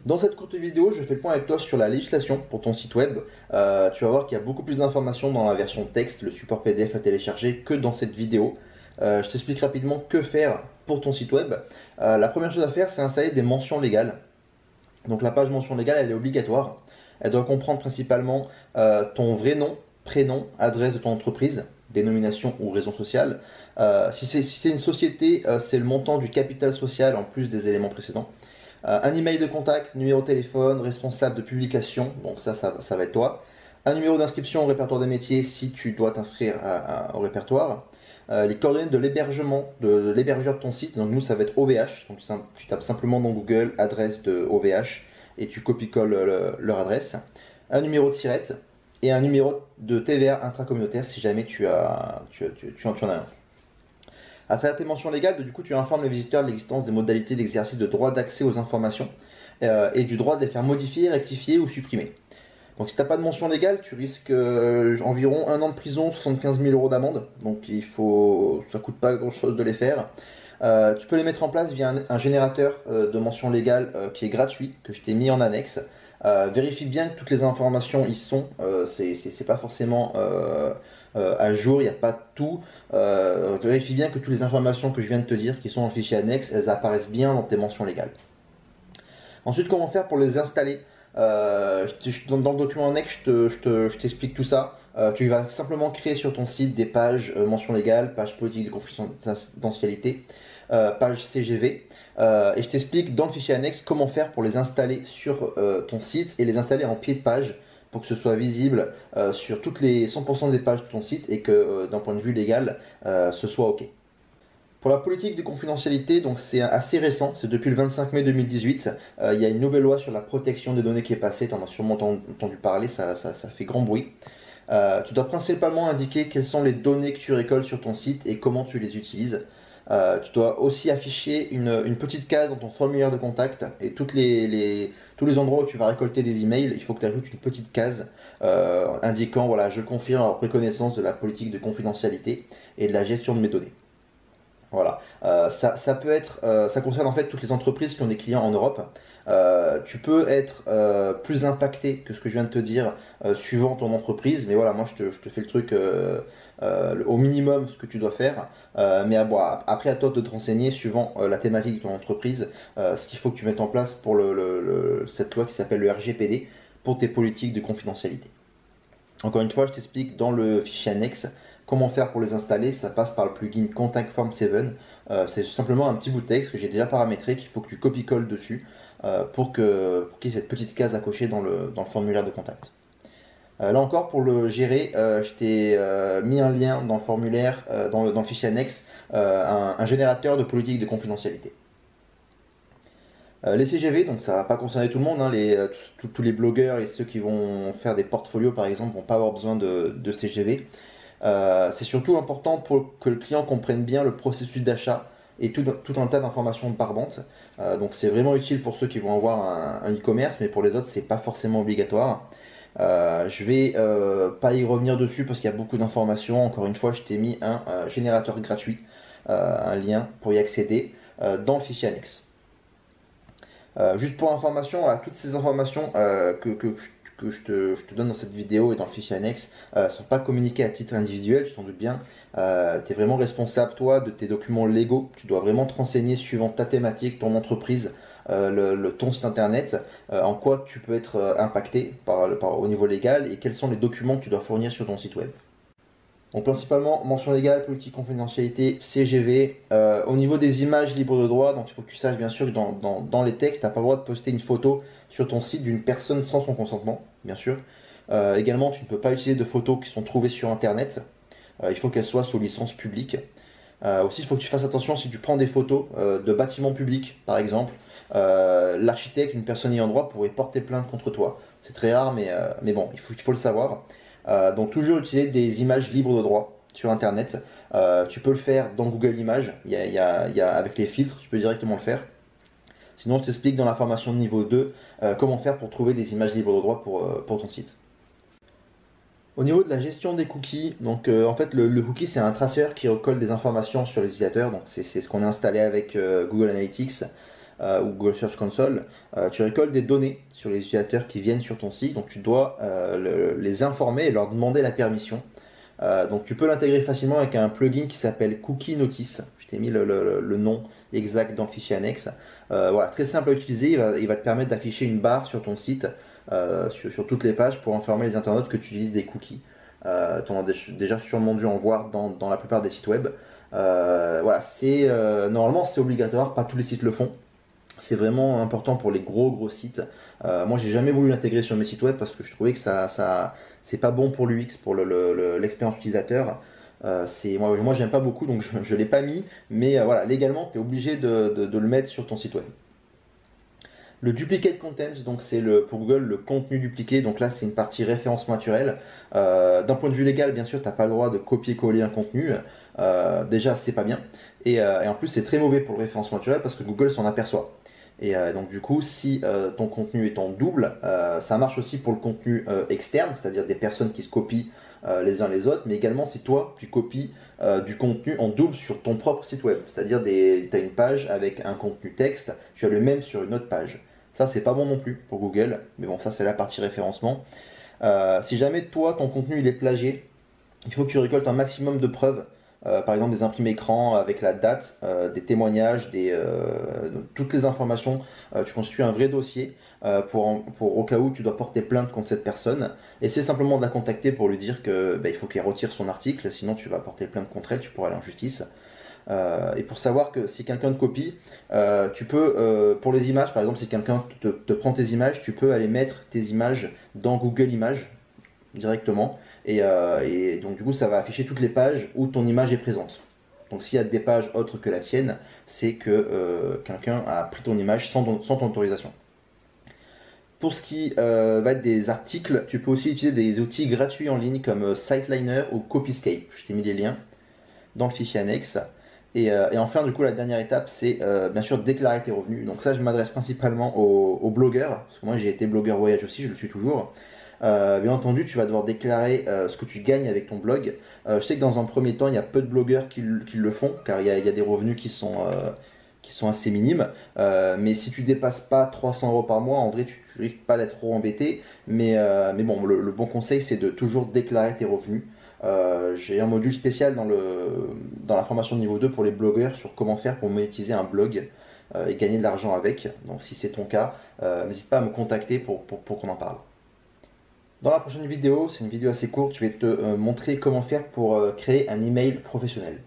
Dans cette courte vidéo, je fais le point avec toi sur la législation pour ton site web. Tu vas voir qu'il y a beaucoup plus d'informations dans la version texte, le support PDF à télécharger, que dans cette vidéo. Je t'explique rapidement que faire pour ton site web. La première chose à faire, c'est installer des mentions légales. Donc la page mention légale, elle est obligatoire. Elle doit comprendre principalement ton vrai nom, prénom, adresse de ton entreprise, dénomination ou raison sociale. Si c'est une société, c'est le montant du capital social en plus des éléments précédents. Un email de contact, numéro de téléphone, responsable de publication, donc ça va être toi. Un numéro d'inscription au répertoire des métiers si tu dois t'inscrire au répertoire. Les coordonnées de l'hébergement, de l'hébergeur de ton site, donc nous ça va être OVH, donc tu tapes simplement dans Google adresse de OVH et tu copies-colles leur adresse. Un numéro de SIRET et un numéro de TVA intracommunautaire si jamais tu en as un. À travers tes mentions légales, du coup, tu informes les visiteurs de l'existence des modalités d'exercice de droit d'accès aux informations et du droit de les faire modifier, rectifier ou supprimer. Donc si tu n'as pas de mention légale, tu risques environ 1 an de prison, 75 000 euros d'amende. Donc ça coûte pas grand chose de les faire. Tu peux les mettre en place via un générateur de mention légale qui est gratuit, que je t'ai mis en annexe. Vérifie bien que toutes les informations y sont. C'est pas forcément à jour, il n'y a pas tout. Vérifie bien que toutes les informations que je viens de te dire, qui sont en fichier annexe, elles apparaissent bien dans tes mentions légales. Ensuite, comment faire pour les installer? Dans le document annexe, je t'explique tout ça. Tu vas simplement créer sur ton site des pages mention légale, page politique de confidentialité, page CGV. Et je t'explique dans le fichier annexe comment faire pour les installer sur ton site et les installer en pied de page pour que ce soit visible sur toutes les 100% des pages de ton site et que d'un point de vue légal, ce soit OK. Pour la politique de confidentialité, donc c'est assez récent, c'est depuis le 25 mai 2018. Il y a une nouvelle loi sur la protection des données qui est passée, tu en as sûrement entendu parler, ça fait grand bruit. Tu dois principalement indiquer quelles sont les données que tu récoltes sur ton site et comment tu les utilises. Tu dois aussi afficher une petite case dans ton formulaire de contact et tous les endroits où tu vas récolter des emails, il faut que tu ajoutes une petite case indiquant voilà, je confirme avoir pris connaissance de la politique de confidentialité et de la gestion de mes données. Voilà. Ça peut être, ça concerne en fait toutes les entreprises qui ont des clients en Europe. Tu peux être plus impacté que ce que je viens de te dire suivant ton entreprise, mais voilà, moi je te fais le truc au minimum ce que tu dois faire. Mais bon, après à toi de te renseigner suivant la thématique de ton entreprise, ce qu'il faut que tu mettes en place pour cette loi qui s'appelle le RGPD pour tes politiques de confidentialité. Encore une fois, je t'explique dans le fichier annexe comment faire pour les installer. Ça passe par le plugin Contact Form 7. C'est simplement un petit bout de texte que j'ai déjà paramétré qu'il faut que tu copies-colles dessus pour qu'il y ait cette petite case à cocher dans le formulaire de contact. Là encore, pour le gérer, je t'ai mis un lien dans le formulaire, dans le fichier annexe, un générateur de politique de confidentialité. Les CGV, donc ça va pas concerner tout le monde, hein, tous les blogueurs et ceux qui vont faire des portfolios par exemple vont pas avoir besoin de CGV. C'est surtout important pour que le client comprenne bien le processus d'achat et tout un tas d'informations barbantes. Donc c'est vraiment utile pour ceux qui vont avoir un e-commerce, mais pour les autres c'est pas forcément obligatoire. Je vais pas y revenir dessus parce qu'il y a beaucoup d'informations. Encore une fois, je t'ai mis un générateur gratuit, un lien pour y accéder dans le fichier annexe. Juste pour information, toutes ces informations que je te donne dans cette vidéo et dans le fichier annexe ne sont pas communiquées à titre individuel, tu t'en doutes bien. Tu es vraiment responsable, toi, de tes documents légaux. Tu dois vraiment te renseigner suivant ta thématique, ton entreprise, ton site internet, en quoi tu peux être impacté au niveau légal et quels sont les documents que tu dois fournir sur ton site web. Donc principalement mention légale, politique confidentialité, CGV. Au niveau des images libres de droit, donc il faut que tu saches bien sûr que dans les textes, tu n'as pas le droit de poster une photo sur ton site d'une personne sans son consentement, bien sûr. Également, tu ne peux pas utiliser de photos qui sont trouvées sur Internet. Il faut qu'elles soient sous licence publique. Aussi, il faut que tu fasses attention si tu prends des photos de bâtiments publics, par exemple. L'architecte, une personne ayant droit, pourrait porter plainte contre toi. C'est très rare, mais bon, il faut le savoir. Donc toujours utiliser des images libres de droit sur internet. Tu peux le faire dans Google Images, avec les filtres, tu peux directement le faire. Sinon, je t'explique dans la formation de niveau 2 comment faire pour trouver des images libres de droit pour ton site. Au niveau de la gestion des cookies, donc en fait le cookie c'est un traceur qui recolle des informations sur l'utilisateur, donc c'est ce qu'on a installé avec Google Analytics. ou Google Search Console, tu récoltes des données sur les utilisateurs qui viennent sur ton site, donc tu dois les informer et leur demander la permission. Donc tu peux l'intégrer facilement avec un plugin qui s'appelle Cookie Notice. Je t'ai mis le nom exact dans le fichier annexe. Voilà, très simple à utiliser, il va te permettre d'afficher une barre sur ton site, sur toutes les pages pour informer les internautes que tu utilises des cookies. Tu en as déjà sûrement dû en voir dans la plupart des sites web. Voilà, normalement c'est obligatoire, pas tous les sites le font. C'est vraiment important pour les gros sites. Moi, j'ai jamais voulu l'intégrer sur mes sites web parce que je trouvais que c'est pas bon pour l'UX, pour l'expérience utilisateur. Moi, j'aime pas beaucoup, donc je l'ai pas mis. Mais voilà, légalement, tu es obligé de le mettre sur ton site web. Le duplicate content, donc c'est pour Google le contenu dupliqué. Donc là, c'est une partie référencement naturel. D'un point de vue légal, bien sûr, tu n'as pas le droit de copier-coller un contenu. Déjà, c'est pas bien. Et en plus, c'est très mauvais pour le référencement naturel parce que Google s'en aperçoit. Et donc du coup, si ton contenu est en double, ça marche aussi pour le contenu externe, c'est-à-dire des personnes qui se copient les uns les autres, mais également si toi, tu copies du contenu en double sur ton propre site web, c'est-à-dire tu as une page avec un contenu texte, tu as le même sur une autre page. Ça, c'est pas bon non plus pour Google, mais bon, ça c'est la partie référencement. Si jamais toi, ton contenu il est plagié, il faut que tu récoltes un maximum de preuves. Par exemple des imprimés écran avec la date, des témoignages, toutes les informations. Tu constitues un vrai dossier pour au cas où tu dois porter plainte contre cette personne. Et c'est simplement de la contacter pour lui dire que il faut qu'elle retire son article, sinon tu vas porter plainte contre elle, tu pourras aller en justice. Et pour savoir que si quelqu'un te copie, tu peux, pour les images, par exemple, si quelqu'un te prend tes images, tu peux aller mettre tes images dans Google Images directement. Et donc du coup, ça va afficher toutes les pages où ton image est présente. Donc s'il y a des pages autres que la tienne, c'est que quelqu'un a pris ton image sans ton autorisation. Pour ce qui va être des articles, tu peux aussi utiliser des outils gratuits en ligne comme Siteliner ou Copyscape. Je t'ai mis les liens dans le fichier annexe. Et enfin, du coup, la dernière étape, c'est bien sûr déclarer tes revenus. Donc ça, je m'adresse principalement aux blogueurs, parce que moi j'ai été blogueur voyage aussi, je le suis toujours. Bien entendu, tu vas devoir déclarer ce que tu gagnes avec ton blog. Je sais que dans un premier temps, il y a peu de blogueurs qui le font, car il y a des revenus qui sont assez minimes. Mais si tu dépasses pas 300 euros par mois, en vrai, tu risques pas d'être trop embêté. Mais bon, le bon conseil, c'est de toujours déclarer tes revenus. J'ai un module spécial dans la formation niveau 2 pour les blogueurs sur comment faire pour monétiser un blog et gagner de l'argent avec. Donc si c'est ton cas, n'hésite pas à me contacter pour qu'on en parle. Dans la prochaine vidéo, c'est une vidéo assez courte, je vais te montrer comment faire pour créer un email professionnel.